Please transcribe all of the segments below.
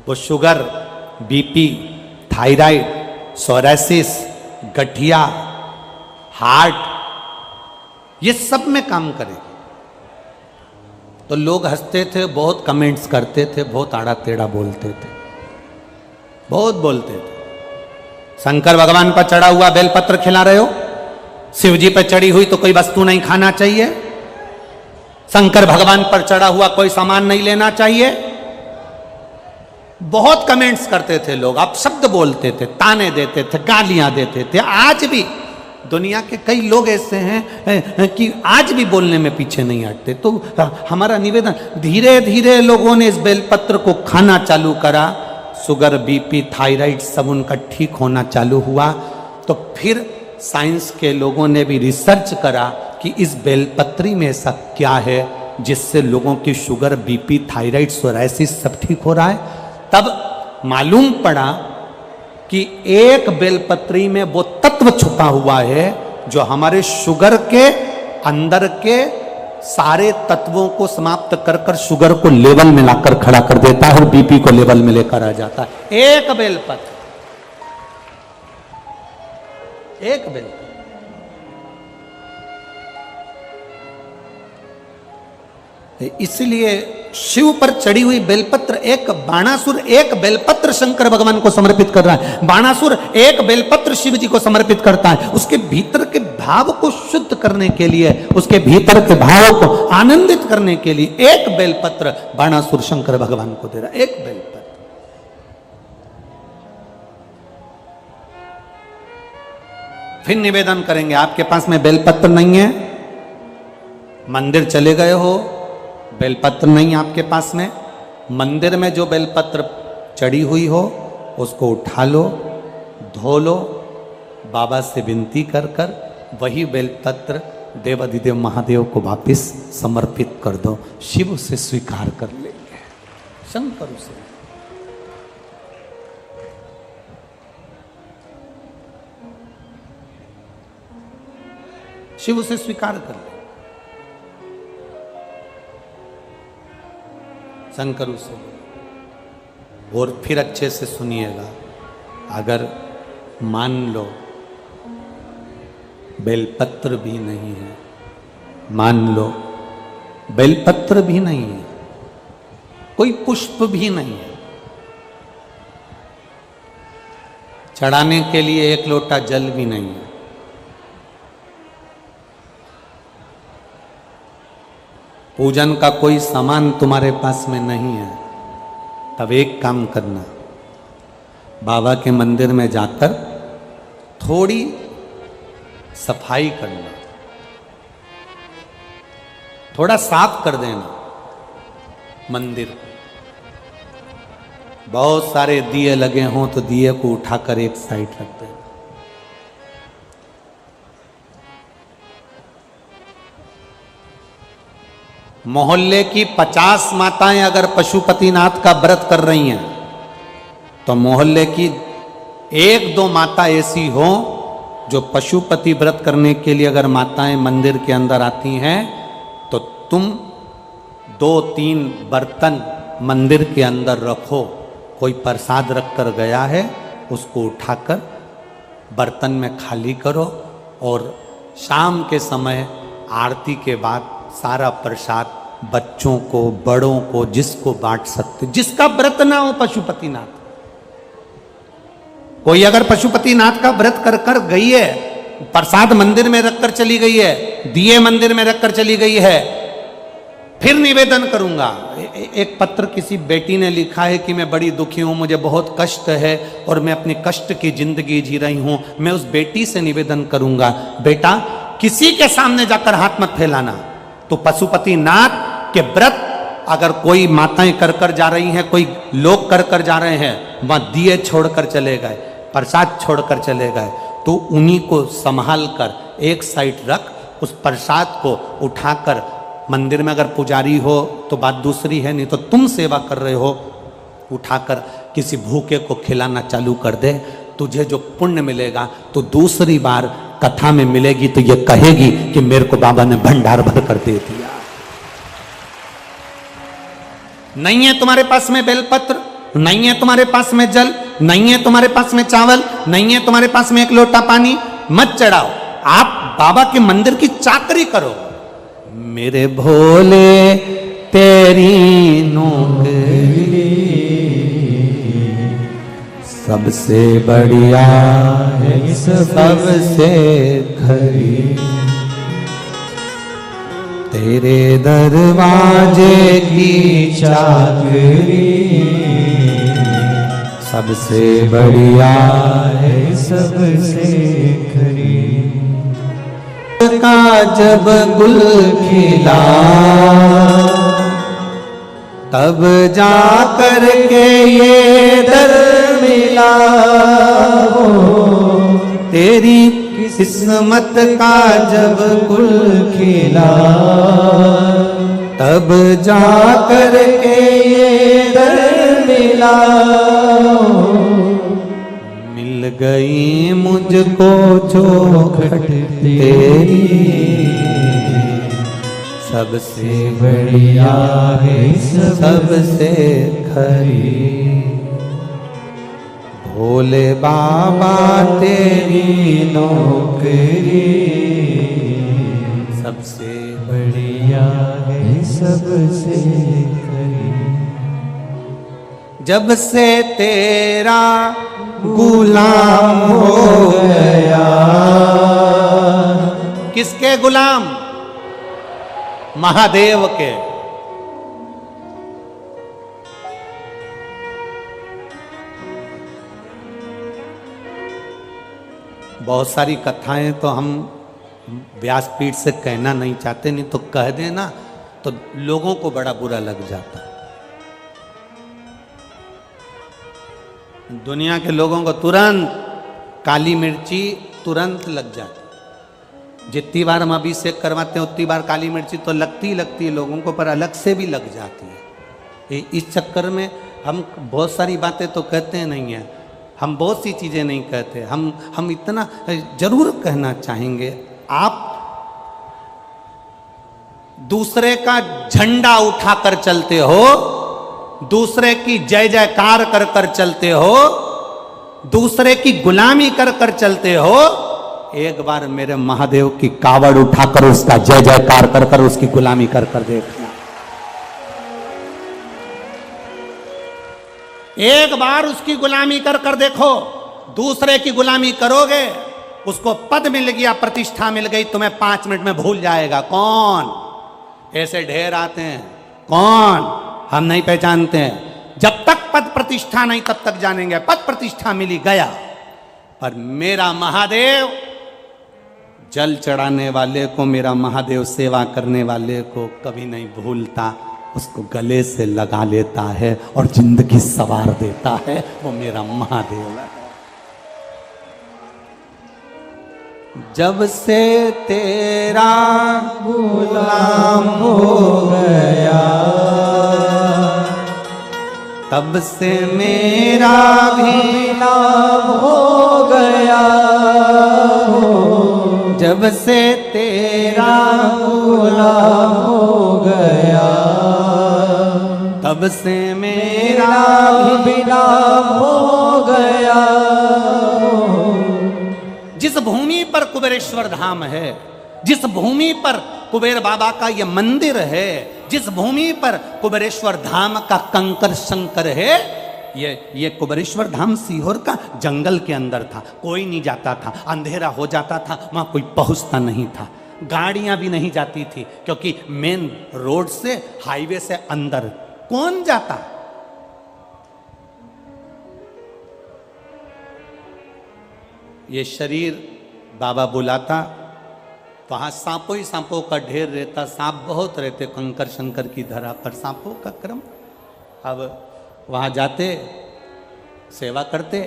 वो sugar, BP, thyroid, psoriasis, गठिया, heart, ये सब में काम करेगी। तो लोग हंसते थे, बहुत कमेंट्स करते थे, बहुत आड़ा टेढ़ा बोलते थे, बहुत बोलते थे। शंकर भगवान पर चढ़ा हुआ बेलपत्र खिला रहे हो, शिव जी पर चढ़ी हुई तो कोई वस्तु नहीं खाना चाहिए, शंकर भगवान पर चढ़ा हुआ कोई सामान नहीं लेना चाहिए। बहुत कमेंट्स करते थे लोग, आप शब्द बोलते थे, ताने देते थे, गालियां देते थे। आज भी दुनिया के कई लोग ऐसे हैं कि आज भी बोलने में पीछे नहीं हटते। तो हमारा निवेदन, धीरे धीरे लोगों ने इस बेलपत्र को खाना चालू करा, शुगर, बीपी, थायराइड सब उनका ठीक होना चालू हुआ। तो फिर साइंस के लोगों ने भी रिसर्च करा कि इस बेलपत्री में ऐसा क्या है जिससे लोगों की शुगर, बीपी, थायराइड, सोराइसिस सब ठीक हो रहा है। तब मालूम पड़ा कि एक बेलपत्री में वो तत्व छुपा हुआ है जो हमारे शुगर के अंदर के सारे तत्वों को समाप्त कर कर शुगर को लेवल में लाकर खड़ा कर देता है और बीपी को लेवल में लेकर आ जाता है। एक बेलपत्र, एक बेलपत्र। इसलिए शिव पर चढ़ी हुई बेलपत्र, एक बाणासुर एक बेलपत्र शंकर भगवान को समर्पित कर रहा है, बाणासुर एक बेलपत्र शिव जी को समर्पित करता है। उसके भीतर के भाव को शुद्ध करने के लिए, उसके भीतर के भाव को आनंदित करने के लिए एक बेलपत्र बाणासुर शंकर भगवान को दे रहा है, एक बेलपत्र। फिर निवेदन करेंगे, आपके पास में बेलपत्र नहीं है, मंदिर चले गए हो, बेलपत्र नहीं आपके पास में, मंदिर में जो बेलपत्र चढ़ी हुई हो उसको उठा लो, धो लो, बाबा से विनती कर कर वही बेलपत्र देवाधिदेव महादेव को वापिस समर्पित कर दो, शिव से स्वीकार कर लेंगे, शंकर से। शिव से स्वीकार कर ले, शंकर से। और फिर अच्छे से सुनिएगा, अगर मान लो बेलपत्र भी नहीं है, मान लो बेलपत्र भी नहीं है, कोई पुष्प भी नहीं है, चढ़ाने के लिए एक लोटा जल भी नहीं है, पूजन का कोई सामान तुम्हारे पास में नहीं है, तब एक काम करना, बाबा के मंदिर में जाकर थोड़ी सफाई करना, थोड़ा साफ कर देना मंदिर। बहुत सारे दिए लगे हों तो दिए को उठाकर एक साइड रख देना। मोहल्ले की 50 माताएं अगर पशुपतिनाथ का व्रत कर रही हैं तो मोहल्ले की 1-2 माता ऐसी हो जो पशुपति व्रत करने के लिए अगर माताएं मंदिर के अंदर आती हैं तो तुम 2-3 बर्तन मंदिर के अंदर रखो। कोई प्रसाद रख कर गया है उसको उठाकर बर्तन में खाली करो और शाम के समय आरती के बाद सारा प्रसाद बच्चों को, बड़ों को, जिसको बांट सकते, जिसका व्रत ना हो पशुपतिनाथ। कोई अगर पशुपतिनाथ का व्रत कर कर गई है, प्रसाद मंदिर में रखकर चली गई है, दिए मंदिर में रखकर चली गई है, फिर निवेदन करूंगा। एक पत्र किसी बेटी ने लिखा है कि मैं बड़ी दुखी हूं, मुझे बहुत कष्ट है और मैं अपनी कष्ट की जिंदगी जी रही हूं। मैं उस बेटी से निवेदन करूंगा, बेटा किसी के सामने जाकर हाथ मत फैलाना। तो पशुपतिनाथ के व्रत अगर कोई माताएं कर कर जा रही हैं, कोई लोग कर कर जा रहे हैं, वहां दिए छोड़कर चले गए, प्रसाद छोड़कर चले गए, तो उन्हीं को संभाल कर एक साइड रख, उस प्रसाद को उठाकर मंदिर में अगर पुजारी हो तो बात दूसरी है, नहीं तो तुम सेवा कर रहे हो, उठाकर किसी भूखे को खिलाना चालू कर दे। तुझे जो पुण्य मिलेगा तो दूसरी बार कथा में मिलेगी तो ये कहेगी कि मेरे को बाबा ने भंडार भर कर दे दिया। नहीं है तुम्हारे पास में बेलपत्र, नहीं है तुम्हारे पास में जल, नहीं है तुम्हारे पास में चावल, नहीं है तुम्हारे पास में एक लोटा पानी, मत चढ़ाओ, आप बाबा के मंदिर की चाकरी करो। मेरे भोले तेरी नौकरी सबसे बढ़िया है, सबसे खरी, तेरे दरवाजे की चाकरी सबसे बढ़िया है, सबसे खरी। का जब गुल खिला तब जा कर के ये दर मिला, तेरी किस्मत का जब गुल खिला तब जा कर के ये दर मिला, मिल गई मुझको चौखट तेरी सबसे बढ़िया है, सबसे खरी, भोले बाबा तेरी नौकरी सबसे बढ़िया है, सबसे खरी। जब से तेरा गुलाम हो गया, किसके गुलाम? महादेव के। बहुत सारी कथाएं तो हम व्यासपीठ से कहना नहीं चाहते, नहीं तो कह देना तो लोगों को बड़ा बुरा लग जाता। दुनिया के लोगों को तुरंत काली मिर्ची तुरंत लग जाती। जितनी बार हम अभिषेक करवाते हैं उतनी बार काली मिर्ची तो लगती लगती है लोगों को, पर अलग से भी लग जाती है। इस चक्कर में हम बहुत सारी बातें तो कहते नहीं हैं, हम बहुत सी चीज़ें नहीं कहते। हम इतना जरूर कहना चाहेंगे, आप दूसरे का झंडा उठाकर चलते हो, दूसरे की जय जयकार कर कर चलते हो, दूसरे की गुलामी कर कर चलते हो, एक बार मेरे महादेव की कावड़ उठाकर उसका जय जयकार कर कर उसकी गुलामी कर कर देखना। एक बार उसकी गुलामी कर कर देखो। दूसरे की गुलामी करोगे, उसको पद मिल गया, प्रतिष्ठा मिल गई, तुम्हें 5 मिनट में भूल जाएगा। कौन? ऐसे ढेर आते हैं, कौन? हम नहीं पहचानते हैं। जब तक पद प्रतिष्ठा नहीं तब तक जानेंगे। पद प्रतिष्ठा मिली गया। पर मेरा महादेव जल चढ़ाने वाले को, मेरा महादेव सेवा करने वाले को कभी नहीं भूलता, उसको गले से लगा लेता है और जिंदगी सवार देता है। वो मेरा महादेव है। जब से तेरा गुलाम हो गया, तब से मेरा भी नाम हो गया। जब से तेरा गुलाम हो गया, तब से मेरा भी नाम हो गया। जिस भूमि पर कुबेरेश्वर धाम है, जिस भूमि पर कुबेर बाबा का यह मंदिर है, जिस भूमि पर कुबेरेश्वर धाम का कंकर शंकर है, ये कुबेरेश्वर धाम सीहोर का जंगल के अंदर था। कोई नहीं जाता था, अंधेरा हो जाता था, वहां कोई पहुंचता नहीं था, गाड़ियां भी नहीं जाती थी, क्योंकि मेन रोड से, हाईवे से अंदर कौन जाता। ये शरीर बाबा बुलाता, वहां सांपों ही सांपों का ढेर रहता, सांप बहुत रहते कंकर शंकर की धरा पर, सांपों का क्रम। अब वहां जाते, सेवा करते,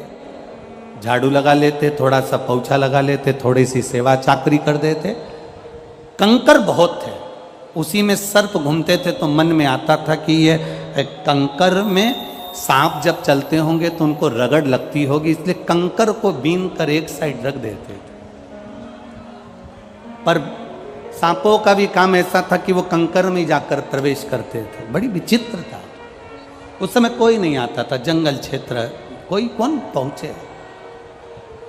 झाड़ू लगा लेते, थोड़ा सा पोछा लगा लेते, थोड़ी सी सेवा चाकरी कर देते। कंकर बहुत थे, उसी में सर्प घूमते थे, तो मन में आता था कि ये कंकर में सांप जब चलते होंगे तो उनको रगड़ लगती होगी, इसलिए कंकर को बीन कर एक साइड रख देते थे। पर सांपों का भी काम ऐसा था कि वो कंकर में जाकर प्रवेश करते थे। बड़ी विचित्र था। उस समय कोई नहीं आता था, जंगल क्षेत्र, कोई कौन पहुंचे।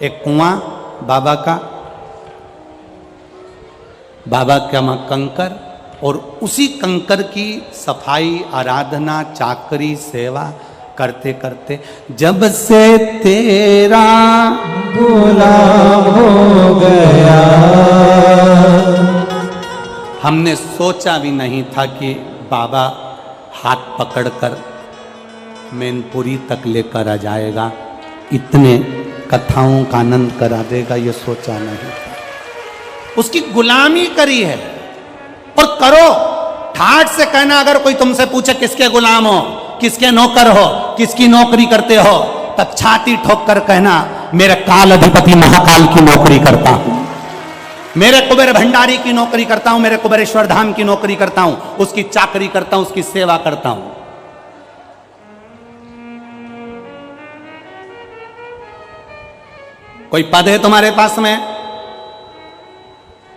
एक कुआं बाबा का वहां कंकर, और उसी कंकर की सफाई, आराधना, चाकरी, सेवा करते करते जब से तेरा गुलाम हो गया, हमने सोचा भी नहीं था कि बाबा हाथ पकड़कर मैनपुरी तक लेकर आ जाएगा, इतने कथाओं का आनंद करा देगा, ये सोचा नहीं। उसकी गुलामी करी है, और करो। ठाठ से कहना, अगर कोई तुमसे पूछे किसके गुलाम हो, किसके नौकर हो, किसकी नौकरी करते हो, तब छाती ठोक कर कहना, मेरे काल अधिपति महाकाल की नौकरी करता हूं, मेरे कुबेर भंडारी की नौकरी करता हूं, मेरे कुबेरेश्वर धाम की नौकरी करता हूं, उसकी चाकरी करता हूं, उसकी सेवा करता हूं। कोई पद है तुम्हारे पास में?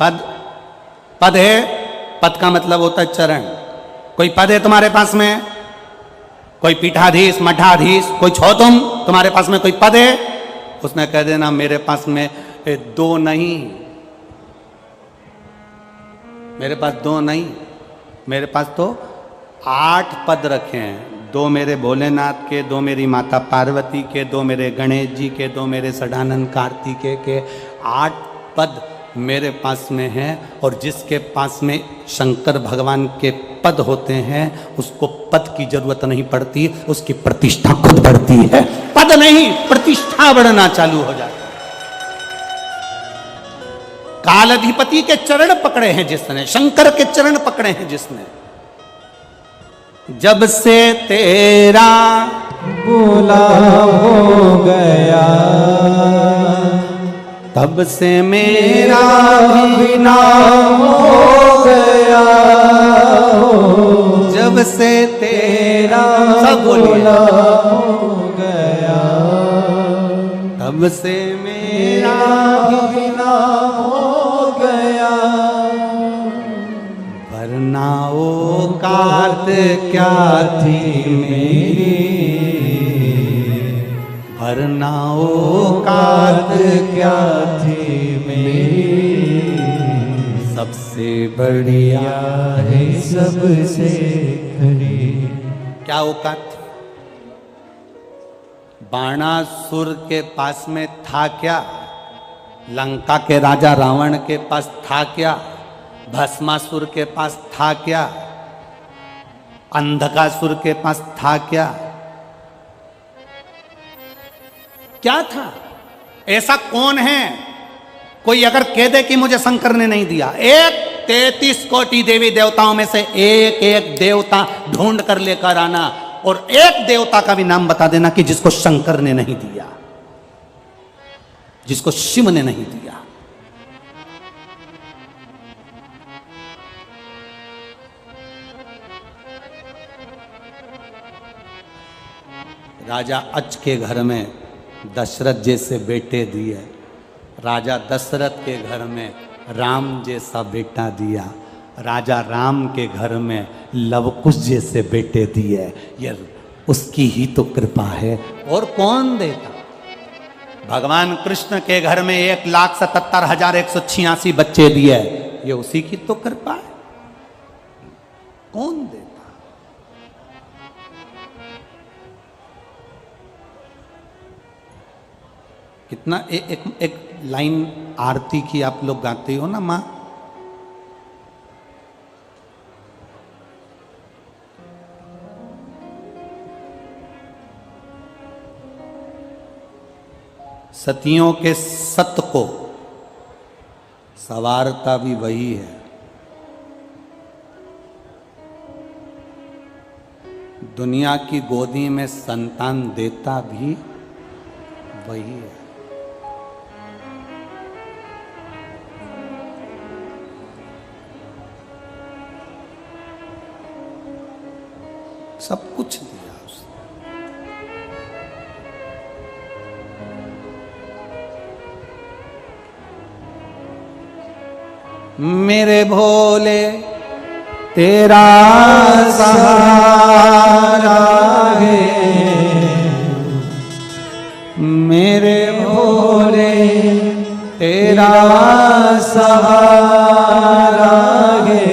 पद है, पद का मतलब होता है चरण। कोई पद है तुम्हारे पास में? कोई पीठाधीश, मठाधीश, कोई छो तुम, तुम्हारे पास में कोई पद है? उसने कह देना मेरे पास में 2 नहीं, मेरे पास 2 नहीं, मेरे पास तो 8 पद रखे हैं। 2 मेरे भोलेनाथ के, 2 मेरी माता पार्वती के, 2 मेरे गणेश जी के, 2 मेरे सदानंद कार्तिकेय के, 8 पद मेरे पास में है। और जिसके पास में शंकर भगवान के पद होते हैं, उसको पद की जरूरत नहीं पड़ती, उसकी प्रतिष्ठा खुद बढ़ती है। पद नहीं, प्रतिष्ठा बढ़ना चालू हो जाती है। कालाधिपति के चरण पकड़े हैं जिसने, शंकर के चरण पकड़े हैं जिसने, जब से तेरा गुलाम हो गया, तब से मेरा भी नाम हो गया, जब से तेरा गुलाम हो गया, तब से मेरा भी नाम हो गया। वरना औकात क्या थी मेरी, वरना औकात क्या थी मेरी, सबसे बढ़िया है सबसे खरी। क्या औकात थी? बाणासुर के पास में था क्या? लंका के राजा रावण के पास था क्या? भस्मासुर के पास था क्या? अंधकासुर के पास था क्या? क्या था? ऐसा कौन है? कोई अगर कह दे कि मुझे शंकर ने नहीं दिया, एक 33 कोटि देवी देवताओं में से एक एक देवता ढूंढ कर लेकर आना, और एक देवता का भी नाम बता देना कि जिसको शंकर ने नहीं दिया, जिसको शिव ने नहीं दिया। राजा अच के घर में दशरथ जैसे बेटे दिए, राजा दशरथ के घर में राम जैसा बेटा दिया, राजा राम के घर में लवकुश जैसे बेटे दिए। ये उसकी ही तो कृपा है, और कौन देता? भगवान कृष्ण के घर में 1,77,186 बच्चे दिए, ये उसी की तो कृपा है, कौन देता? कितना एक लाइन आरती की आप लोग गाते हो ना, माँ, सतियों के सत को सवारता भी वही है, दुनिया की गोदी में संतान देता भी वही है। सब कुछ दिया उसने। मेरे भोले तेरा सहारा राहे, मेरे भोले तेरा सहारा है,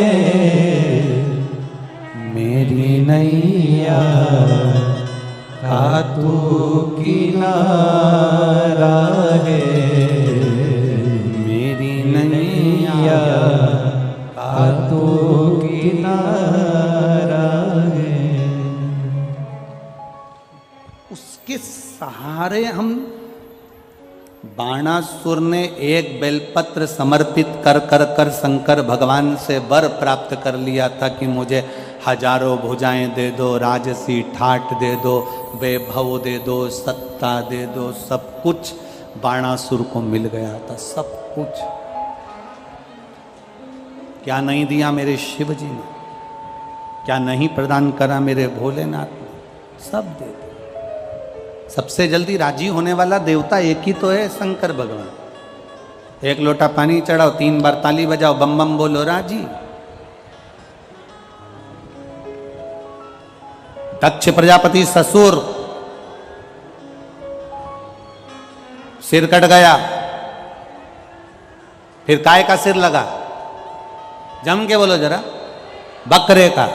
मेरी नैया का तू किनारा है, मेरी नैया का तू किनारा है। उसके सहारे हम, बाणासुर ने एक बेलपत्र समर्पित कर कर कर शंकर भगवान से वर प्राप्त कर लिया था कि मुझे हजारों भुजाएं दे दो, राजसी ठाट दे दो, वैभव दे दो, सत्ता दे दो, सब कुछ बाणासुर को मिल गया था, सब कुछ। क्या नहीं दिया मेरे शिव जी ने, क्या नहीं प्रदान करा मेरे भोलेनाथ ने, सब दे दिया। सबसे जल्दी राजी होने वाला देवता एक ही तो है, शंकर भगवान। एक लोटा पानी चढ़ाओ, 3 बार ताली बजाओ, बम बम बोलो, राजी। दक्ष प्रजापति ससुर, सिर कट गया, फिर काय का सिर लगा, जम के बोलो जरा, बकरे का।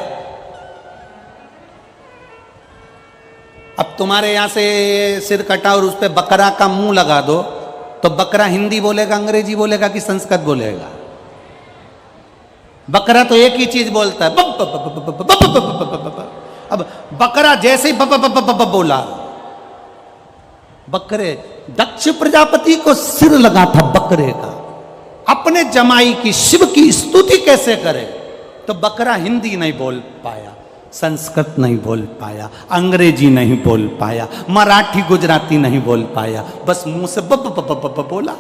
अब तुम्हारे यहां से सिर कटा और उस पे बकरा का मुंह लगा दो, तो बकरा हिंदी बोलेगा, अंग्रेजी बोलेगा कि संस्कृत बोलेगा? बकरा तो एक ही चीज बोलता है, अब बकरा जैसे ही बोला, बकरे, दक्ष प्रजापति को सिर लगा था बकरे का। अपने जमाई की, शिव की स्तुति कैसे करे? तो बकरा हिंदी नहीं बोल पाया, संस्कृत नहीं बोल पाया, अंग्रेजी नहीं बोल पाया, मराठी गुजराती नहीं बोल पाया, बस मुंह से बोला।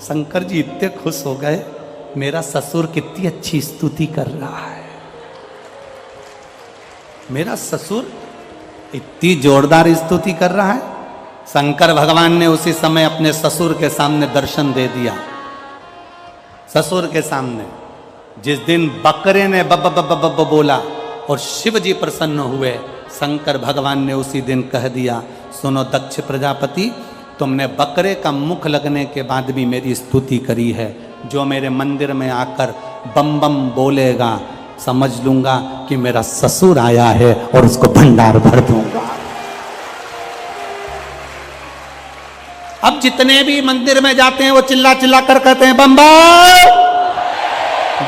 शंकर जी इतने खुश हो गए, मेरा ससुर कितनी अच्छी स्तुति कर रहा है, मेरा ससुर इतनी जोरदार स्तुति कर रहा है। शंकर भगवान ने उसी समय अपने ससुर के सामने दर्शन दे दिया। ससुर के सामने जिस दिन बकरे ने बब बोला और शिव जी प्रसन्न हुए, शंकर भगवान ने उसी दिन कह दिया, सुनो दक्ष प्रजापति, तुमने बकरे का मुख लगने के बाद भी मेरी स्तुति करी है, जो मेरे मंदिर में आकर बम बम बोलेगा, समझ लूंगा कि मेरा ससुर आया है और उसको भंडार भर दूंगा। अब जितने भी मंदिर में जाते हैं वो चिल्ला चिल्ला कर कहते हैं बम बम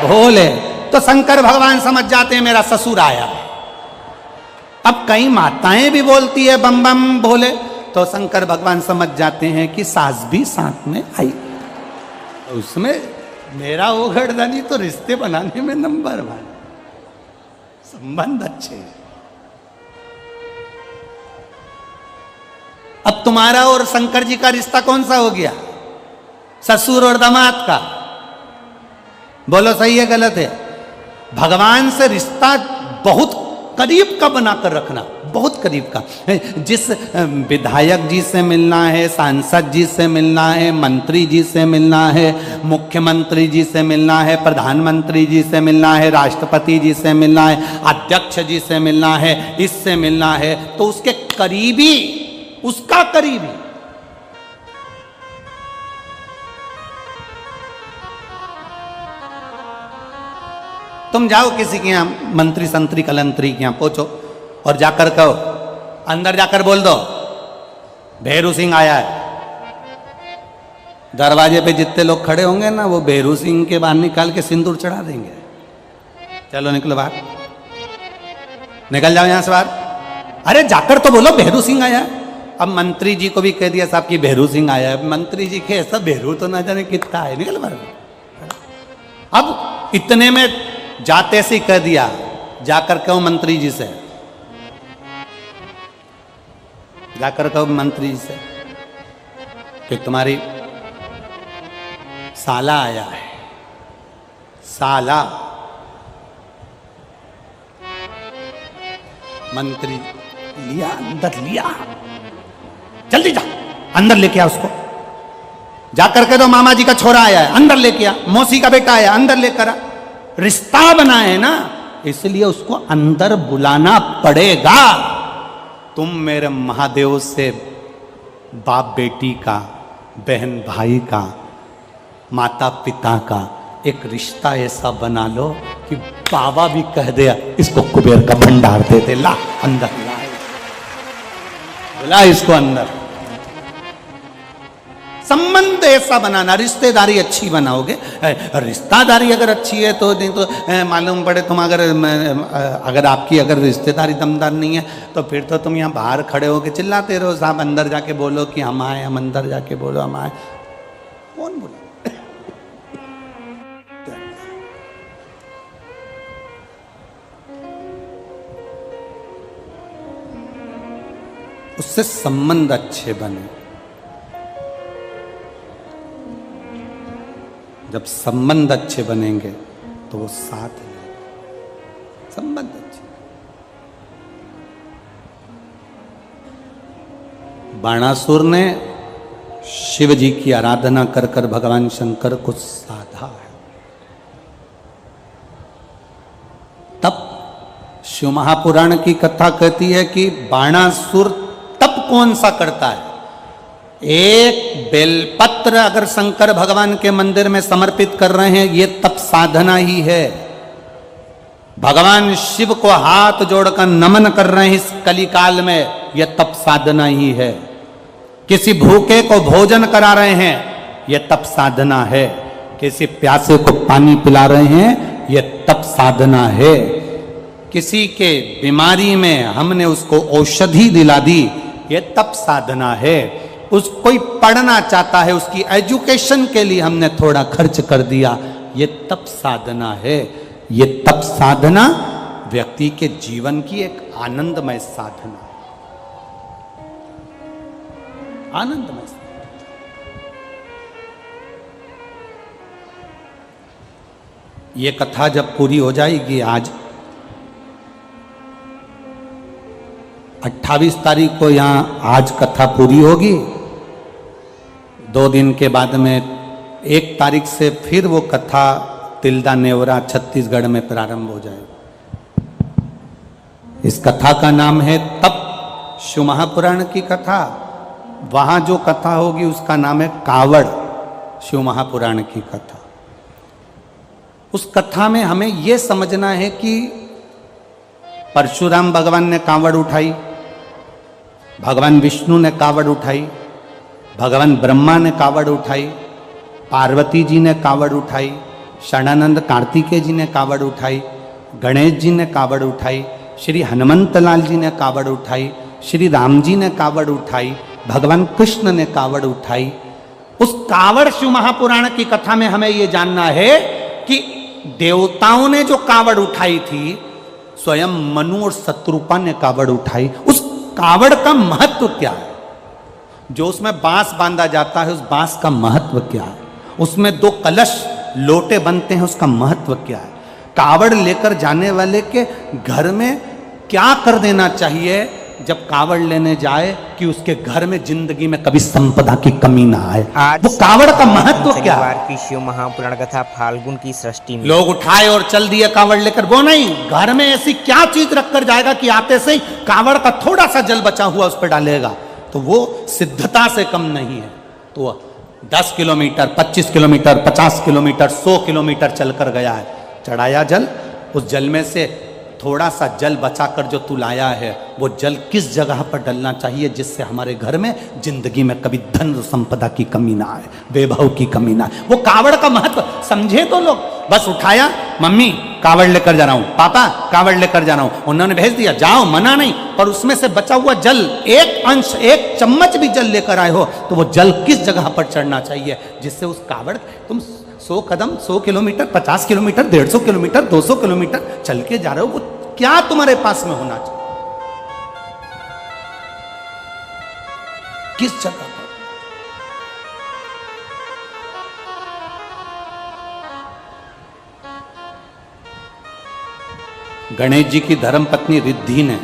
भोले, तो शंकर भगवान समझ जाते हैं मेरा ससुर आया है। अब कई माताएं भी बोलती है बम बम भोले, तो शंकर भगवान समझ जाते हैं कि सास भी साथ में आई। उसमें मेरा वो गर्दनी तो रिश्ते बनाने में नंबर 1, संबंध अच्छे। अब तुम्हारा और शंकर जी का रिश्ता कौन सा हो गया? ससुर और दामाद का। बोलो सही है गलत है? भगवान से रिश्ता बहुत करीब का बनाकर रखना, बहुत करीब का। जिस विधायक जी से मिलना है, सांसद जी से मिलना है, मंत्री जी से मिलना है, मुख्यमंत्री जी से मिलना है, प्रधानमंत्री जी से मिलना है, राष्ट्रपति जी से मिलना है, अध्यक्ष जी से मिलना है, इससे मिलना है, तो उसके करीबी, उसका करीबी। तुम जाओ किसी के यहाँ, मंत्री संतरी कलंतरी के यहाँ पहुंचो और जाकर कहो, अंदर जाकर बोल दो भेरू सिंह आया है। दरवाजे पे जितने लोग खड़े होंगे ना, वो भेरू सिंह के बाहर निकाल के सिंदूर चढ़ा देंगे। चलो निकलो बाहर, निकल जाओ यहां से बाहर। अरे जाकर तो बोलो भेरू सिंह आया है। अब मंत्री जी को भी कह दिया साहब कि भेरू सिंह आया है। मंत्री जी के ऐसा भेरू तो ना जाने कितना है, निकल बाहर। अब इतने में जाते से कह दिया, जाकर कहो मंत्री जी से, जाकर कहो मंत्री जी से कि तुम्हारी साला आया है। साला मंत्री लिया, अंदर लिया, जल्दी जा अंदर लेके आ उसको। जाकर कह दो मामा जी का छोरा आया है, अंदर लेके आ। मौसी का बेटा आया, अंदर लेकर आ। रिश्ता बना है ना, इसलिए उसको अंदर बुलाना पड़ेगा। तुम मेरे महादेव से बाप बेटी का, बहन भाई का, माता पिता का एक रिश्ता ऐसा बना लो कि बाबा भी कह दे इसको कुबेर का भंडार दे दे, ला अंदर ला इसको अंदर। संबंध ऐसा बनाना, रिश्तेदारी अच्छी बनाओगे। रिश्तेदारी अगर अच्छी है तो नहीं तो मालूम पड़े तुम अगर आपकी अगर रिश्तेदारी दमदार नहीं है तो फिर तो तुम यहाँ बाहर खड़े होके चिल्लाते रहो, साहब अंदर जाके बोलो कि हम आए, हम अंदर जाके बोलो हम आए। कौन बोला? उससे संबंध अच्छे बने। जब संबंध अच्छे बनेंगे तो वो साथ है। संबंध अच्छे। बाणासुर ने शिव जी की आराधना कर कर भगवान शंकर को साधा है। तब शिव महापुराण की कथा कहती है कि बाणासुर तप कौन सा करता है? एक बेलपत्र अगर शंकर भगवान के मंदिर में समर्पित कर रहे हैं, ये तप साधना ही है। भगवान शिव को हाथ जोड़कर नमन कर रहे हैं इस कलिकाल में, यह तप साधना ही है। किसी भूखे को भोजन करा रहे हैं, यह तप साधना है। किसी प्यासे को पानी पिला रहे हैं, यह तप साधना है। किसी के बीमारी में हमने उसको औषधि दिला दी, यह तप साधना है। कोई पढ़ना चाहता है, उसकी एजुकेशन के लिए हमने थोड़ा खर्च कर दिया, ये तप साधना है। ये तप साधना व्यक्ति के जीवन की एक आनंदमय साधना, आनंदमय साधना। ये कथा जब पूरी हो जाएगी, आज 28 तारीख को यहाँ आज कथा पूरी होगी। 2 दिन के बाद में 1 तारीख से फिर वो कथा तिल्दा नेवरा छत्तीसगढ़ में प्रारंभ हो जाएगी। इस कथा का नाम है तप, शिव महापुराण की कथा। वहां जो कथा होगी उसका नाम है कावड़, शिव महापुराण की कथा। उस कथा में हमें यह समझना है कि परशुराम भगवान ने कावड़ उठाई, भगवान विष्णु ने कावड़ उठाई, भगवान ब्रह्मा ने कावड़ उठाई, पार्वती जी ने कावड़ उठाई, षणानंद कार्तिकेय जी ने कावड़ उठाई, गणेश जी ने कावड़ उठाई, श्री हनुमंत लाल जी ने कावड़ उठाई, श्री राम जी ने कावड़ उठाई, भगवान कृष्ण ने कावड़ उठाई। उस कावड़ शिव महापुराण की कथा में हमें यह जानना है कि देवताओं ने जो कावड़ उठाई थी, स्वयं मनु और शत्रुपा ने कावड़ उठाई। उस कावड़ का महत्व क्या है? जो उसमें बांस बांधा जाता है, उस बांस का महत्व क्या है? उसमें 2 कलश लोटे बनते हैं, उसका महत्व क्या है? कावड़ लेकर जाने वाले के घर में क्या कर देना चाहिए जब कावड़ लेने जाए कि उसके घर में जिंदगी में कभी संपदा की कमी ना आए? आज वो कावड़ का महत्व क्या है? की शिव महापुराण कथा फाल्गुन की सृष्टि में लोग उठाए और चल दिए कावड़ लेकर, वो नहीं, घर में ऐसी क्या चीज रखकर जाएगा कि आते से ही कावड़ का थोड़ा सा जल बचा हुआ उस पर डालेगा, तो वो सिद्धता से कम नहीं है। तो 10 किलोमीटर, 25 किलोमीटर, 50 किलोमीटर, 100 किलोमीटर चलकर गया है, चढ़ाया जल, उस जल में से थोड़ा सा जल बचाकर जो तू लाया है, वो जल किस जगह पर डलना चाहिए जिससे हमारे घर में जिंदगी में कभी धन संपदा की कमी ना आए, वैभव की कमी ना आए। वो कावड़ का महत्व समझे तो लोग। बस उठाया, मम्मी कावड़ लेकर जा रहा हूं, पापा कावड़ लेकर जा रहा हूं, उन्होंने भेज दिया, जाओ, मना नहीं। पर उसमें से बचा हुआ जल, एक अंश, एक चम्मच भी जल लेकर आए हो, तो वो जल किस जगह पर चढ़ना चाहिए जिससे उस कावड़, तुम 100 कदम, 100 किलोमीटर, 50 किलोमीटर, 150 किलोमीटर, 200 किलोमीटर चल के जा रहे हो, वो क्या तुम्हारे पास में होना चाहिए? किस जगह पर? गणेश जी की धर्मपत्नी रिद्धि ने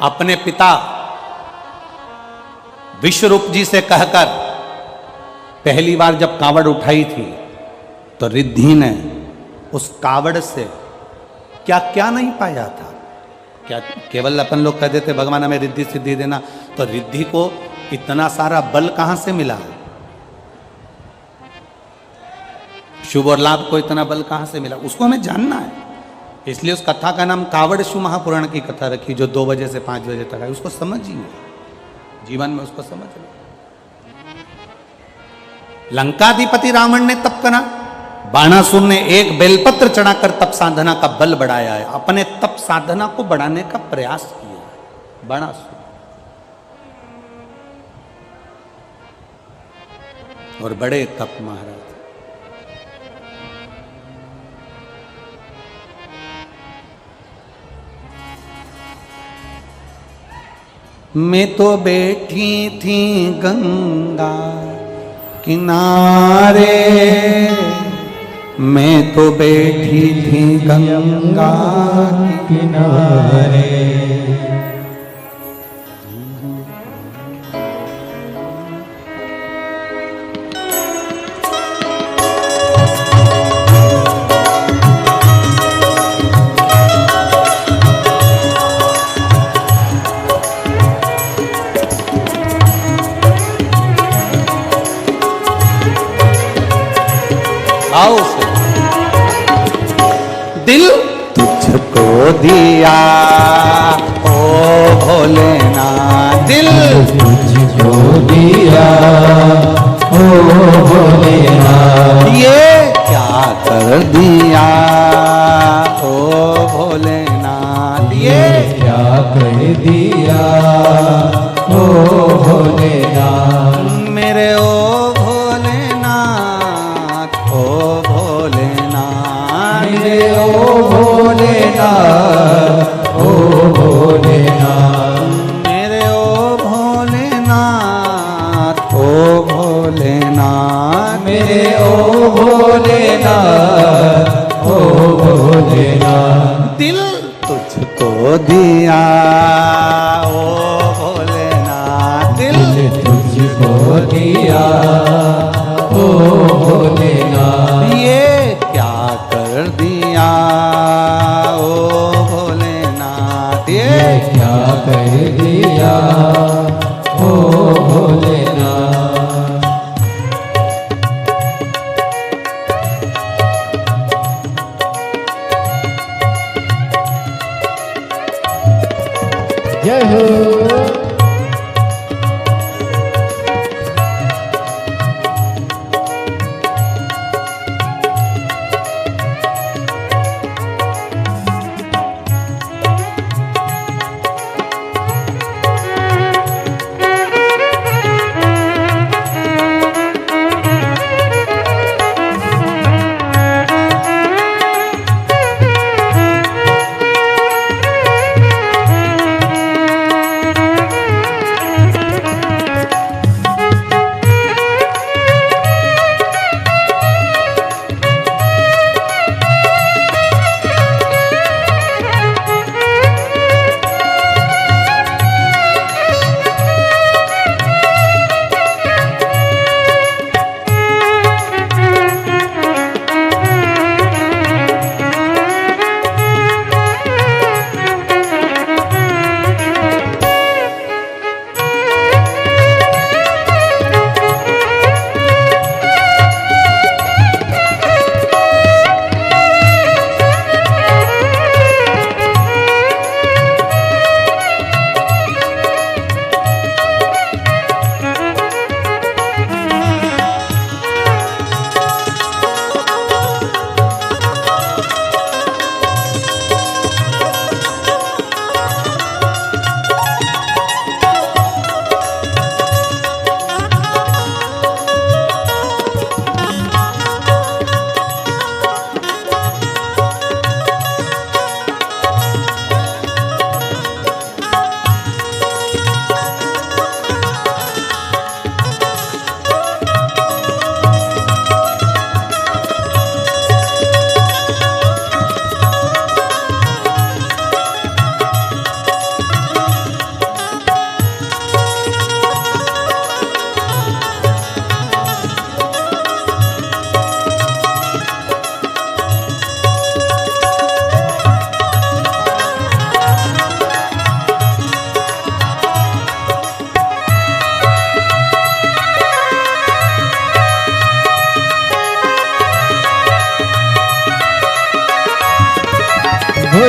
अपने पिता विश्वरूप जी से कहकर पहली बार जब कावड़ उठाई थी, तो रिद्धि ने उस कावड़ से क्या क्या नहीं पाया था, क्या केवल अपन लोग कह देते भगवान हमें रिद्धि सिद्धि देना, तो रिद्धि को इतना सारा बल कहां से मिला? शुभ और लाभ को इतना बल कहां से मिला? उसको हमें जानना है। इसलिए उस कथा का नाम कावड़ शिव महापुराण की कथा रखी, जो 2 बजे से 5 बजे तक है। उसको समझिए, जीवन में उसको समझ लो। लंकाधिपति रावण ने तप करा, बाणासुर ने एक बेलपत्र चढ़ाकर तप साधना का बल बढ़ाया है, अपने तप साधना को बढ़ाने का प्रयास किया बाणासुर। और बड़े तप महाराज। मैं तो बैठी थी गंगा किनारे, मैं तो बैठी थी गंगा किनारे, आओ से दिल तुझको दिया ओ भोलेनाथ, दिल तुझको दिया ओ भोलेनाथ, ये क्या कर दिया ओ भोलेनाथ, ये क्या कर दिया ओ भोलेनाथ, मेरे ओ भोलेनाथ, ओ भोलेनाथ, मेरे ओ भोलेनाथ, ओ भोलेनाथ, मेरे ओ भोलेनाथ, ओ भोलेनाथ, मेरे ओ भोलेनाथ, ओ भोलेनाथ, दिल तुझको दिया ओ भोलेनाथ, दिल तुझको दिया ओ भोलेनाथ, ये क्या कर दिया ओ भोलेनाथ, ये क्या कर दिया ओ भोलेनाथ।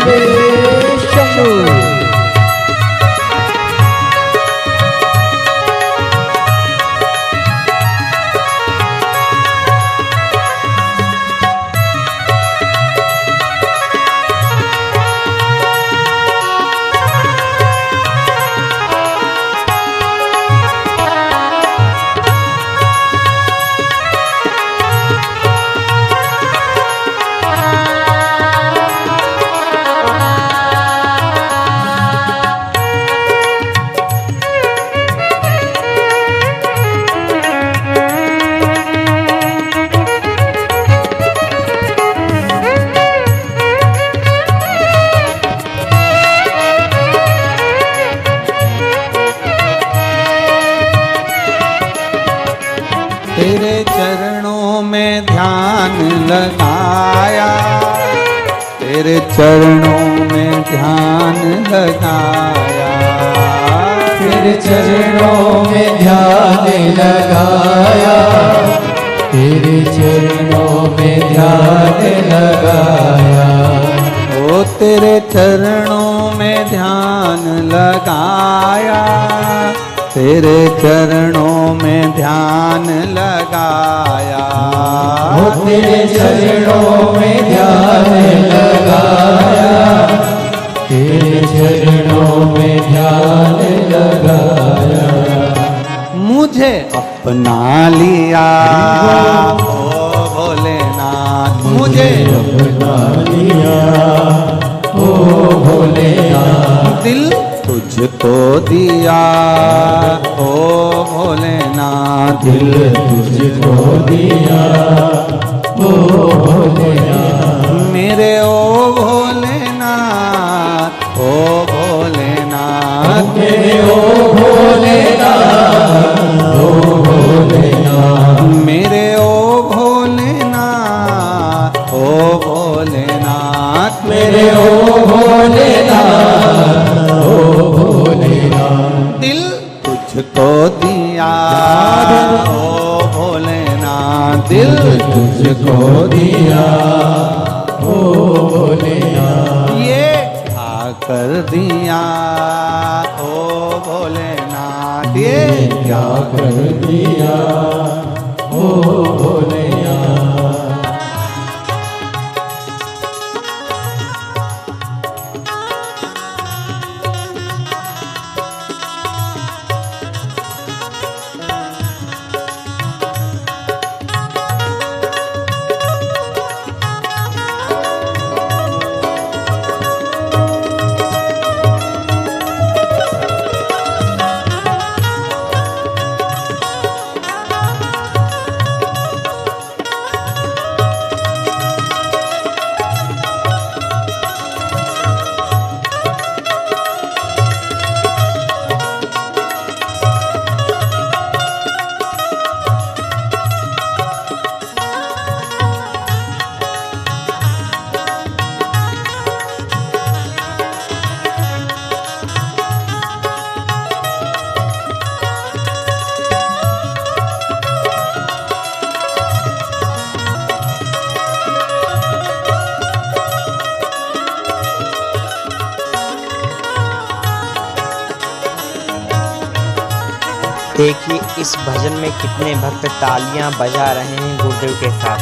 बोले शंभू। तेरे चरणों में ध्यान लगाया, तेरे चरणों में ध्यान लगाया, तेरे चरणों में ध्यान लगाया, तेरे चरणों में ध्यान लगाया। ओ तेरे चरणों में ध्यान लगाया, तेरे चरणों में ध्यान लगाया, ओ तेरे चरणों में ध्यान लगाया, तेरे चरणों में ध्यान लगाया। मुझे अपना लिया ओ भोलेनाथ, मुझे अपना लिया ओ भोलेनाथ। दिल तुझको दिया ओ भोलेनाथ, दिल तुझको दिया ओ भोलेनाथ। मेरे ओ भोलेनाथ, ओ भोलेनाथ, मेरे ओ भोलेनाथ, ओ भोलेनाथ। मेरे ओ भोलेनाथ, ओ भोलेनाथ, मेरे ओ भोलेनाथ, ओ भोलेनाथ। दिल तुझको दिया ओ भोलेनाथ, दिल तुझको दिया ओ भोलेनाथ। ये क्या कर दिया ओ भोलेनाथ, ये क्या कर दिया ओ भोलेनाथ। देखिए इस भजन में कितने भक्त तालियां बजा रहे हैं गुरुदेव के साथ।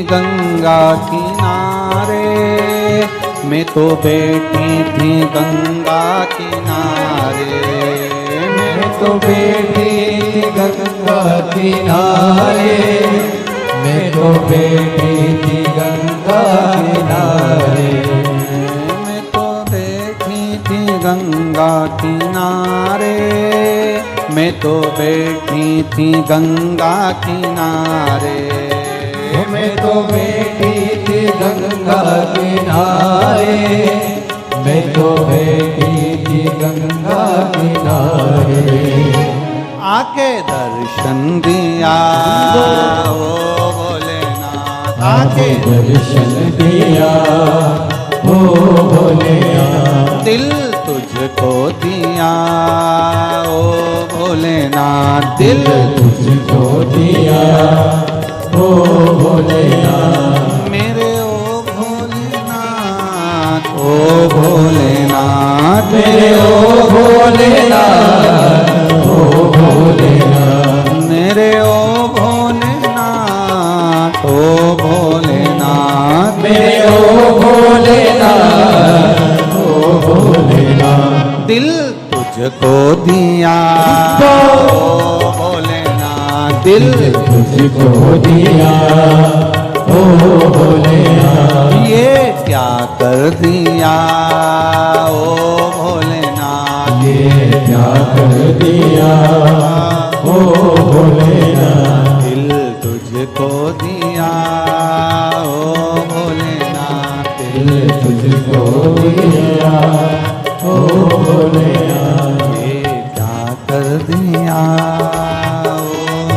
गंगा किनारे, मैं तो बैठी थी गंगा किनारे, मैं तो बैठी थी गंगा किनारे, मैं तो बैठी थी गंगा किनारे, मैं तो बैठी थी गंगा किनारे, मैं तो बैठी थी गंगा किनारे, मैं तो बैठी थी गंगा किनारे, मैं तो बैठी थी गंगा किनारे, आके दर्शन दिया ओ भोलेनाथ, आके दर्शन दिया ओ भोलेनाथ, दिल तुझको दिया ओ भोलेनाथ, दिल तुझको दिया ओ भोलेनाथ, मेरे ओ भोलेनाथ, ओ भोलेनाथ, मेरे ओ भोलेनाथ, ओ भोलेनाथ, मेरे ओ भोलेनाथ, ओ भोलेनाथ, मेरे ओ भोलेनाथ, ओ भोलेनाथ, दिल तुझको दिया ओ भोलेनाथ, दिल तुझको दिया ओ भोलेनाथ, ये क्या कर दिया ओ भोलेनाथ, ये क्या कर दिया ओ भोलेनाथ, दिल तुझको दिया ओ भोलेनाथ, दिल तुझको दिया ओ भोलेनाथ, ये क्या कर दिया ओ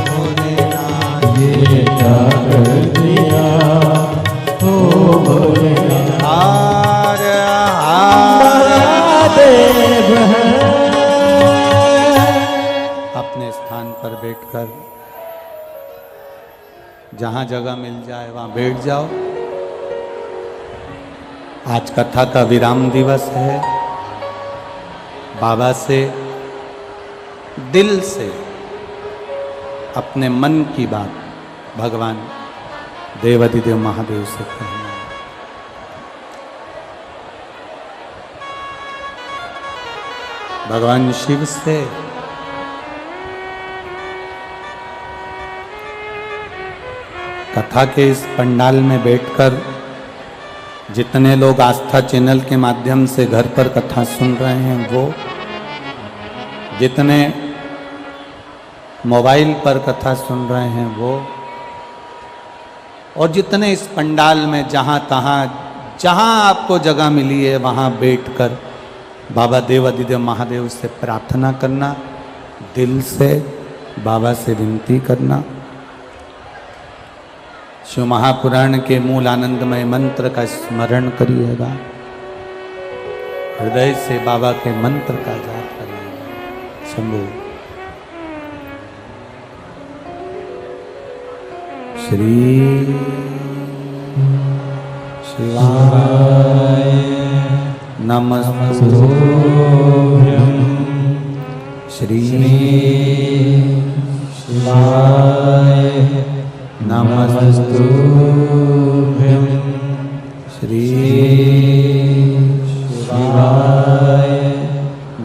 भोलेनाथ, ये क्या कर दिया ओ भोलेनाथ, हार हार महादेव है। अपने स्थान पर बैठकर जहां जगह मिल जाए वहां बैठ जाओ। आज कथा का विराम दिवस है। बाबा से दिल से अपने मन की बात भगवान देवाधिदेव महादेव से कहना। भगवान शिव से कथा के इस पंडाल में बैठकर जितने लोग आस्था चैनल के माध्यम से घर पर कथा सुन रहे हैं वो, जितने मोबाइल पर कथा सुन रहे हैं वो, और जितने इस पंडाल में जहाँ तहाँ जहाँ आपको जगह मिली है वहाँ बैठकर बाबा देवाधिदेव महादेव से प्रार्थना करना, दिल से बाबा से विनती करना। शिव महापुराण के मूल आनंदमय मंत्र का स्मरण करिएगा, हृदय से बाबा के मंत्र का जाप करिएगा। शंभु श्री शिवाय नमस्तुभ्यं, श्री शिवाय नमस्तुभ्यं, श्री शिवाय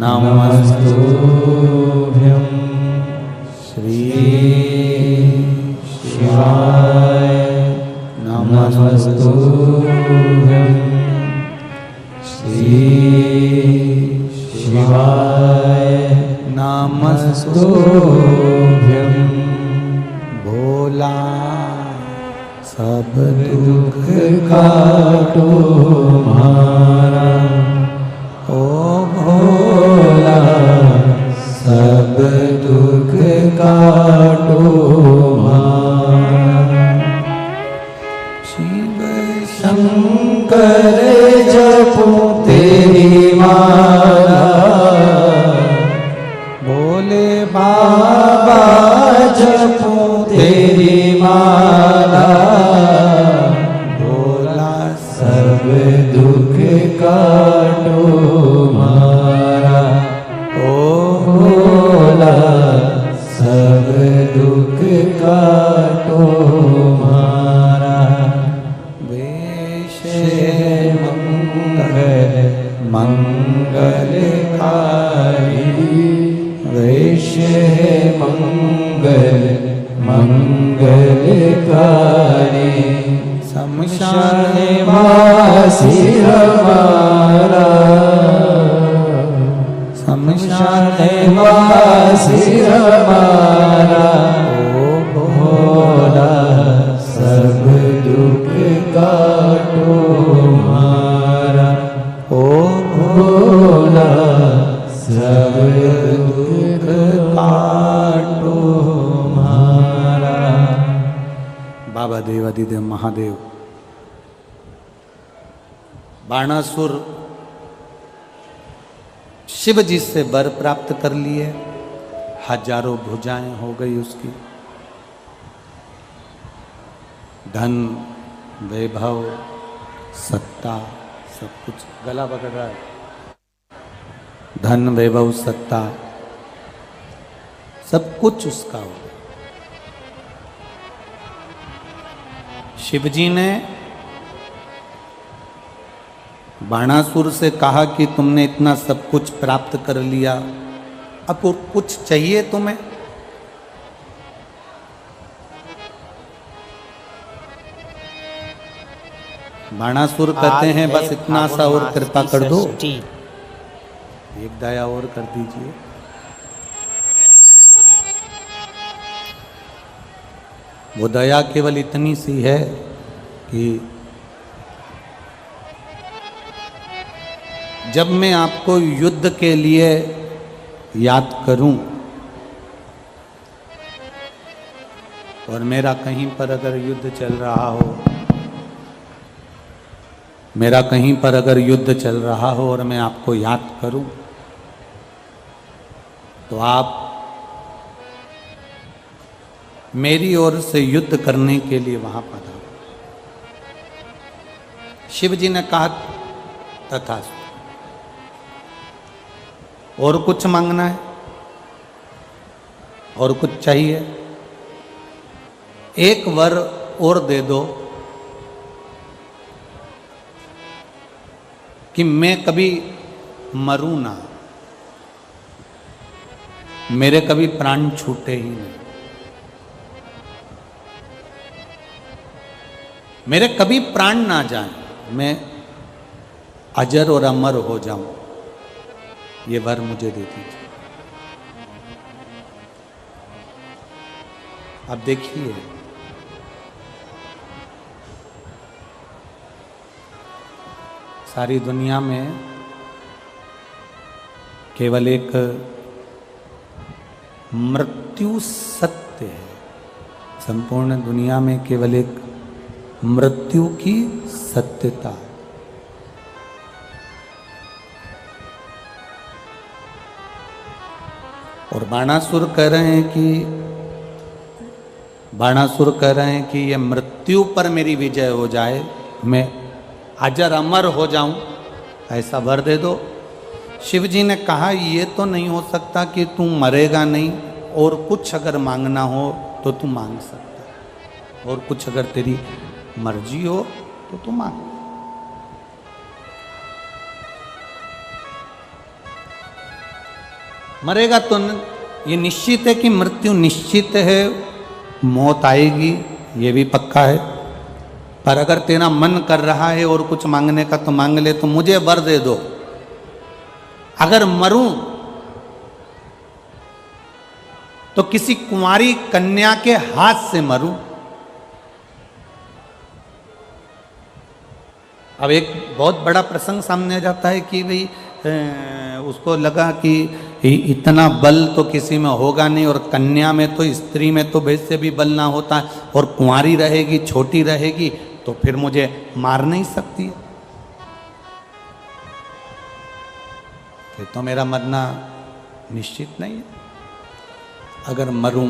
नमस्तुभ्यं, श्री शिवाय नमस्तुभ्यं, श्री शिवाय नमस्तुभ्यं, भोला सब दुख काटो मारा, ओ भोला सब दुख काटो मारा, शिव शंकर जपो तेरी माला, भोले बाबा जपो तेरी माला, भोला सब दुख काटो मारा, ओ भोला सब दुख काटो मारा। भिखारी शमशान वासी हमारा शमशान वासी हमारा भोला सब दुख काटो हमारा ओ भोला सब दुख काटो हमारा। बाबा देवादिदेव महादेव बाणासुर शिव जी से वर प्राप्त कर लिए, हजारों भुजाएं हो गई उसकी, धन वैभव सत्ता सब कुछ, गला पकड़ रहा है, धन वैभव सत्ता सब कुछ उसका हो गया। शिव जी ने बाणासुर से कहा कि तुमने इतना सब कुछ प्राप्त कर लिया, अब कुछ चाहिए तुम्हें? बाणासुर कहते हैं बस इतना सा और कृपा कर दो, एक दया और कर दीजिए। वो दया केवल इतनी सी है कि जब मैं आपको युद्ध के लिए याद करूं और मेरा कहीं पर अगर युद्ध चल रहा हो, मेरा कहीं पर अगर युद्ध चल रहा हो और मैं आपको याद करूं, तो आप मेरी ओर से युद्ध करने के लिए वहां पधारो। शिव जी ने कहा तथास्तु। और कुछ मांगना है? और कुछ चाहिए? एक वर और दे दो कि मैं कभी मरूं ना, मेरे कभी प्राण छूटे ही नहीं, मेरे कभी प्राण ना जाएं, मैं अजर और अमर हो जाऊं, ये वर मुझे दे दीजिए। अब देखिए, सारी दुनिया में केवल एक मृत्यु सत्य है, संपूर्ण दुनिया में केवल एक मृत्यु की सत्यता है। और बाणासुर कह रहे हैं कि ये मृत्यु पर मेरी विजय हो जाए, मैं अजर अमर हो जाऊं, ऐसा वर दे दो। शिव जी ने कहा ये तो नहीं हो सकता कि तू मरेगा नहीं, और कुछ अगर मांगना हो तो तू मांग सकता है, और कुछ अगर तेरी मर्जी हो तो तू मांग। मरेगा तो ये निश्चित है कि मृत्यु निश्चित है, मौत आएगी, ये भी पक्का है। पर अगर तेरा मन कर रहा है और कुछ मांगने का तो मांग ले, तो मुझे वर दे दो, अगर मरूं तो किसी कुंवारी कन्या के हाथ से मरूं। अब एक बहुत बड़ा प्रसंग सामने आ जाता है कि भाई उसको लगा कि इतना बल तो किसी में होगा नहीं, और कन्या में तो, स्त्री में तो वैसे भी बल ना होता है, और कुंवारी रहेगी, छोटी रहेगी, तो फिर मुझे मार नहीं सकती है, फिर तो मेरा मरना निश्चित नहीं है। अगर मरूं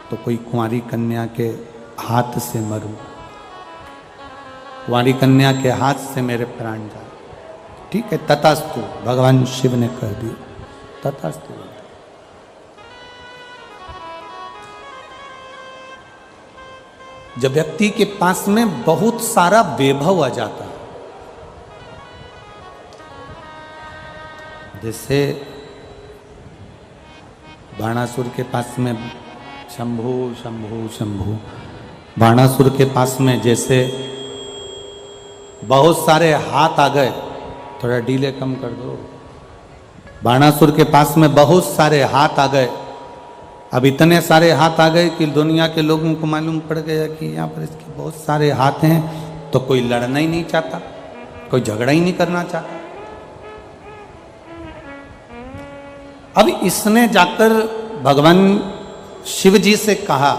तो कोई कुंवारी कन्या के हाथ से मरूं, कुंवारी कन्या के हाथ से मेरे प्राण जाए, ठीक है, तथास्तु। भगवान शिव ने कह दिया तथास्तु। जब व्यक्ति के पास में बहुत सारा वैभव आ जाता है, जैसे बाणासुर के पास में शंभु शंभु शंभु बाणासुर के पास में जैसे बहुत सारे हाथ आ गए, थोड़ा डीले कम कर दो। बाणासुर के पास में बहुत सारे हाथ आ गए। अब इतने सारे हाथ आ गए कि दुनिया के लोगों को मालूम पड़ गया कि यहाँ पर इसके बहुत सारे हाथ हैं, तो कोई लड़ना ही नहीं चाहता, कोई झगड़ा ही नहीं करना चाहता। अब इसने जाकर भगवान शिव जी से कहा,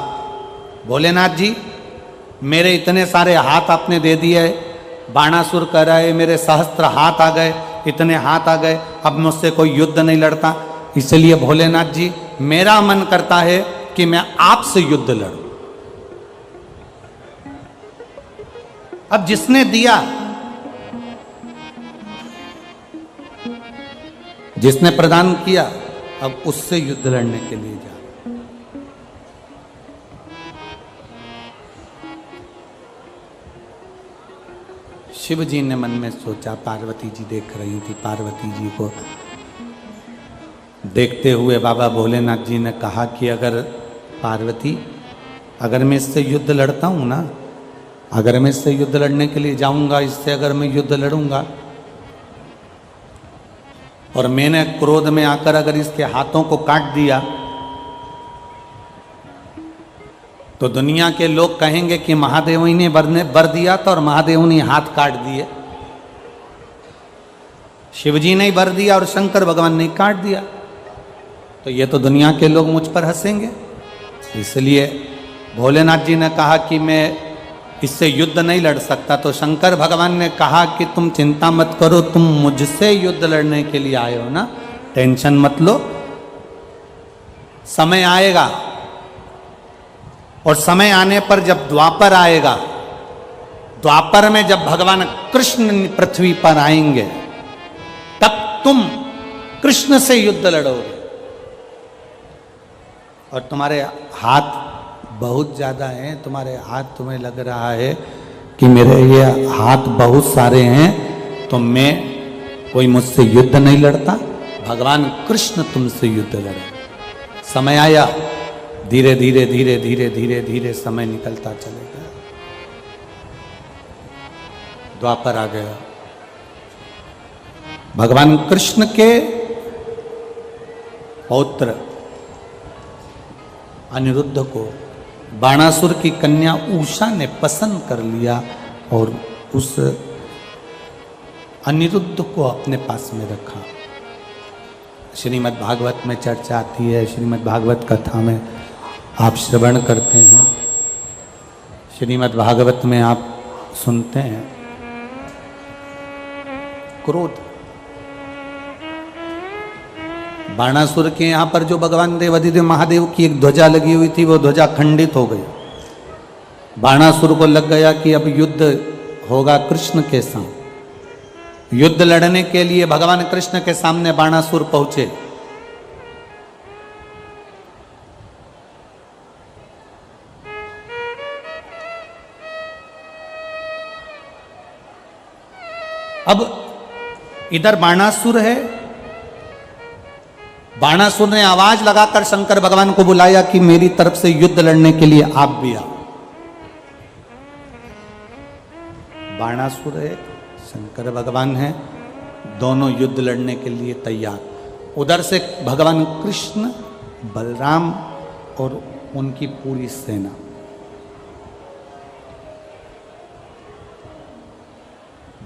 भोलेनाथ जी मेरे इतने सारे हाथ आपने दे दिए, बाणासुर कह रहा है मेरे सहस्त्र हाथ आ गए, इतने हाथ आ गए, अब मुझसे कोई युद्ध नहीं लड़ता, इसलिए भोलेनाथ जी मेरा मन करता है कि मैं आपसे युद्ध लड़ूं। अब जिसने दिया, जिसने प्रदान किया, अब उससे युद्ध लड़ने के लिए जा। शिव जी ने मन में सोचा, पार्वती जी देख रही थी, पार्वती जी को देखते हुए बाबा भोलेनाथ जी ने कहा कि अगर पार्वती, अगर मैं इससे युद्ध लड़ता हूं ना, अगर मैं इससे युद्ध लड़ने के लिए जाऊंगा, इससे अगर मैं युद्ध लड़ूंगा और मैंने क्रोध में आकर अगर इसके हाथों को काट दिया, तो दुनिया के लोग कहेंगे कि महादेव ही ने वर दिया था और महादेव ने हाथ काट दिए। शिव जी ने वर दिया और शंकर भगवान ने काट दिया, तो ये तो दुनिया के लोग मुझ पर हंसेंगे। इसलिए भोलेनाथ जी ने कहा कि मैं इससे युद्ध नहीं लड़ सकता। तो शंकर भगवान ने कहा कि तुम चिंता मत करो, तुम मुझसे युद्ध लड़ने के लिए आए हो ना, टेंशन मत लो, समय आएगा, और समय आने पर जब द्वापर आएगा, द्वापर में जब भगवान कृष्ण पृथ्वी पर आएंगे, तब तुम कृष्ण से युद्ध लड़ोगे। और तुम्हारे हाथ बहुत ज्यादा हैं, तुम्हारे हाथ, तुम्हें लग रहा है कि मेरे ये हाथ बहुत सारे हैं, तो मैं, कोई मुझसे युद्ध नहीं लड़ता, भगवान कृष्ण तुमसे युद्ध लड़े। समय आया, धीरे धीरे धीरे धीरे धीरे धीरे समय निकलता चलेगा, द्वापर आ गया। भगवान कृष्ण के पौत्र अनिरुद्ध को बाणासुर की कन्या उषा ने पसंद कर लिया और उस अनिरुद्ध को अपने पास में रखा। श्रीमद् भागवत में चर्चा आती है, श्रीमद् भागवत कथा में आप श्रवण करते हैं, श्रीमद् भागवत में आप सुनते हैं, क्रोध, बाणासुर के यहां पर जो भगवान देवाधिदेव महादेव की एक ध्वजा लगी हुई थी, वो ध्वजा खंडित हो गई। बाणासुर को लग गया कि अब युद्ध होगा कृष्ण के साथ। युद्ध लड़ने के लिए भगवान कृष्ण के सामने बाणासुर पहुंचे। अब इधर बाणासुर है, बाणासुर ने आवाज लगाकर शंकर भगवान को बुलाया कि मेरी तरफ से युद्ध लड़ने के लिए आप भी आओ। बाणासुर है, शंकर भगवान है, दोनों युद्ध लड़ने के लिए तैयार। उधर से भगवान कृष्ण, बलराम और उनकी पूरी सेना।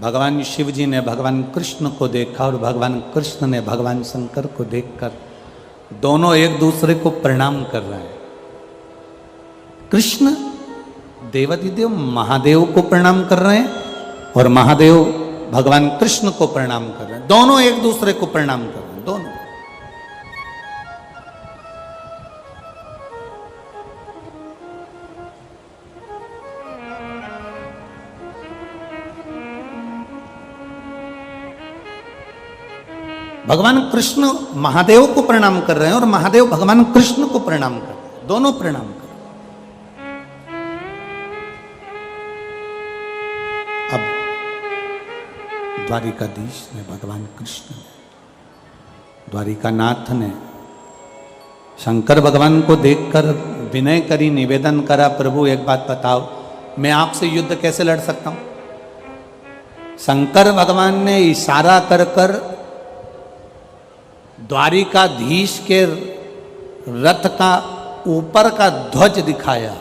भगवान शिव जी ने भगवान कृष्ण को देखा और भगवान कृष्ण ने भगवान शंकर को देखकर दोनों एक दूसरे को प्रणाम कर रहे हैं। कृष्ण देवाधिदेव महादेव को प्रणाम कर रहे हैं और महादेव भगवान कृष्ण को प्रणाम कर रहे हैं। दोनों एक दूसरे को प्रणाम कर रहे हैं, दोनों। भगवान कृष्ण महादेव को प्रणाम कर रहे हैं और महादेव भगवान कृष्ण को प्रणाम कर रहे हैं, दोनों प्रणाम कर रहे हैं। अब द्वारिकाधीश ने, भगवान कृष्ण ने, द्वारिकानाथ ने शंकर भगवान को देखकर विनय करी, निवेदन करा, प्रभु एक बात बताओ, मैं आपसे युद्ध कैसे लड़ सकता हूं? शंकर भगवान ने इशारा कर कर द्वारिकाधीश के रथ का ऊपर का ध्वज दिखाया।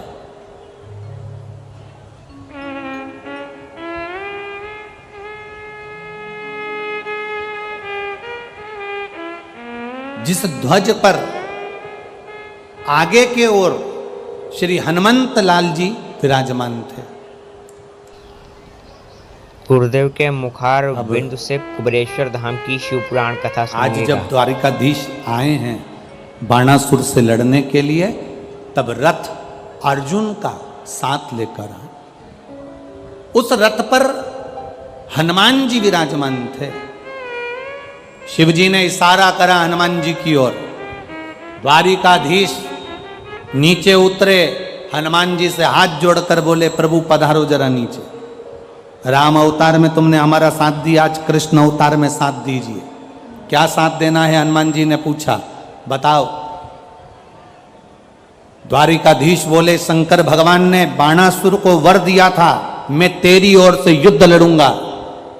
जिस ध्वज पर आगे के ओर श्री हनुमंत लाल जी विराजमान थे। गुरुदेव के मुखार बिंदु से कुबेरेश्वर धाम की शिव पुराण कथा आज सुनिएगा। जब द्वारिकाधीश आए हैं बाणासुर से लड़ने के लिए, तब रथ अर्जुन का साथ लेकर आए। उस रथ पर हनुमान जी विराजमान थे। शिव जी ने इशारा करा हनुमान जी की ओर। द्वारिकाधीश नीचे उतरे, हनुमान जी से हाथ जोड़कर बोले, प्रभु पधारो जरा नीचे। राम अवतार में तुमने हमारा साथ दिया, आज कृष्ण अवतार में साथ दीजिए। क्या साथ देना है? हनुमान जी ने पूछा, बताओ। द्वारिकाधीश बोले, शंकर भगवान ने बाणासुर को वर दिया था, मैं तेरी ओर से युद्ध लड़ूंगा,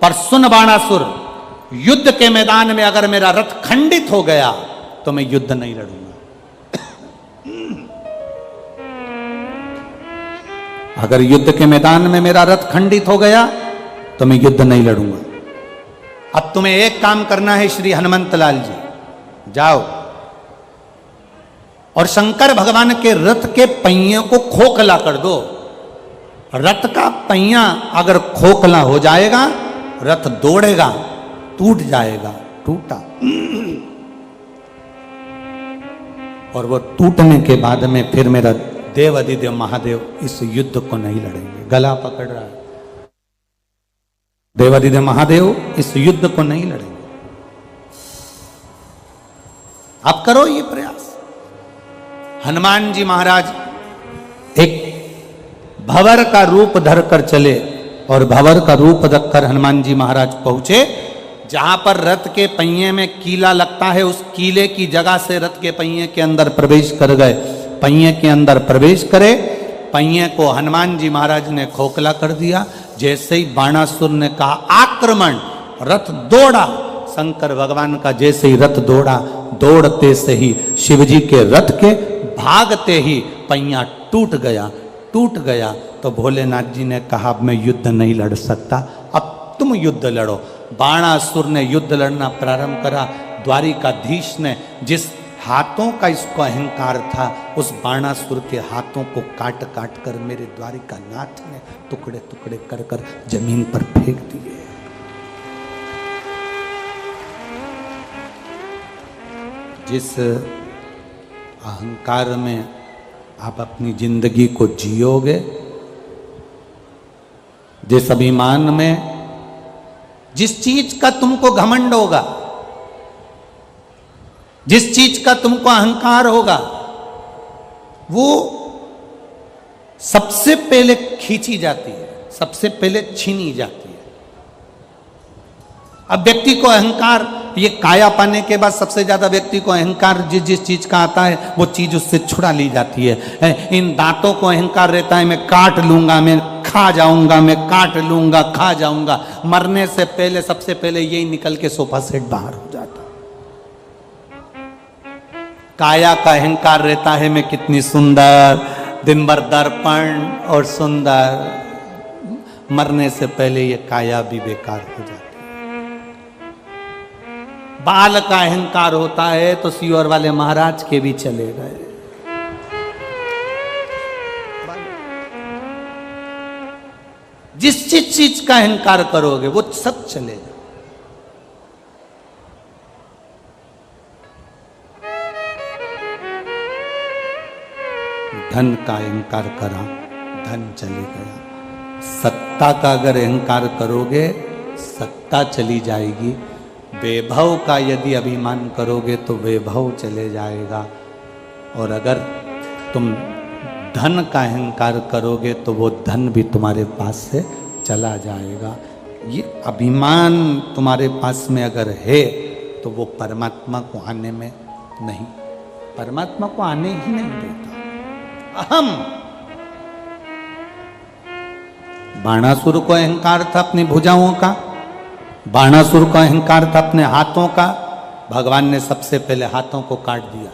पर सुन बाणासुर, युद्ध के मैदान में अगर मेरा रथ खंडित हो गया तो मैं युद्ध नहीं लड़ूंगा। अगर युद्ध के मैदान में मेरा रथ खंडित हो गया तो मैं युद्ध नहीं लड़ूंगा। अब तुम्हें एक काम करना है श्री हनुमंत लाल जी, जाओ और शंकर भगवान के रथ के पहिए को खोखला कर दो। रथ का पहिया अगर खोखला हो जाएगा, रथ दौड़ेगा, टूट जाएगा। टूटा और वो टूटने के बाद में फिर मेरा देव अधिदेव महादेव इस युद्ध को नहीं लड़ेंगे। गला पकड़ रहा है, देव अधिदेव महादेव इस युद्ध को नहीं लड़ेंगे। आप करो ये प्रयास। हनुमान जी महाराज एक भंवर का रूप धरकर चले और भंवर का रूप रखकर हनुमान जी महाराज पहुंचे जहां पर रथ के पहिए में कीला लगता है। उस कीले की जगह से रथ के पहिए के अंदर प्रवेश कर गए। पहिए के अंदर प्रवेश करे, पहिए को हनुमान जी महाराज ने खोखला कर दिया। जैसे ही बाणासुर ने कहा आक्रमण, रथ दौड़ा। शंकर भगवान का जैसे ही रथ दौड़ा, दौड़ते से ही शिवजी के रथ के भागते ही पहिया टूट गया। टूट गया तो भोलेनाथ जी ने कहा मैं युद्ध नहीं लड़ सकता, अब तुम युद्ध लड़ो। बाणासुर ने युद्ध लड़ना प्रारंभ करा। द्वारिकाधीश ने जिस हाथों का इसको अहंकार था, उस बाणासुर के हाथों को काट काट कर मेरे द्वारिकानाथ ने टुकड़े टुकड़े कर कर जमीन पर फेंक दिए। जिस अहंकार में आप अपनी जिंदगी को जियोगे, जिस अभिमान में, जिस चीज का तुमको घमंड होगा, जिस चीज का तुमको अहंकार होगा, वो सबसे पहले खींची जाती है, सबसे पहले छीनी जाती है। अब व्यक्ति को अहंकार, ये काया पाने के बाद सबसे ज्यादा व्यक्ति को अहंकार जिस जिस चीज का आता है वो चीज उससे छुड़ा ली जाती है। इन दांतों को अहंकार रहता है, मैं काट लूंगा, मैं खा जाऊंगा, मैं काट लूंगा, खा जाऊंगा। मरने से पहले सबसे पहले यही निकल के सोफा सेट बाहर हो जाता। काया का अहंकार रहता है, मैं कितनी सुंदर, दिन भर दर्पण और सुंदर। मरने से पहले ये काया भी बेकार हो जाती है। बाल का अहंकार होता है तो सीवर वाले महाराज के भी चले गए। जिस चीज का अहंकार करोगे वो सब चलेगा। धन का अहंकार करा, धन चले गया। सत्ता का अगर अहंकार करोगे, सत्ता चली जाएगी। वैभव का यदि अभिमान करोगे तो वैभव चले जाएगा। और अगर तुम धन का अहंकार करोगे तो वो धन भी तुम्हारे पास से चला जाएगा। ये अभिमान तुम्हारे पास में अगर है तो वो परमात्मा को आने में नहीं, परमात्मा को आने ही नहीं देता। अहम। बाणासुर को अहंकार था अपनी भुजाओं का, बाणासुर को अहंकार था अपने हाथों का। भगवान ने सबसे पहले हाथों को काट दिया।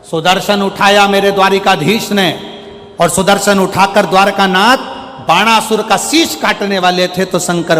सुदर्शन उठाया मेरे द्वारिकाधीश ने, और सुदर्शन उठाकर द्वारकानाथ बाणासुर का शीश काटने वाले थे तो शंकर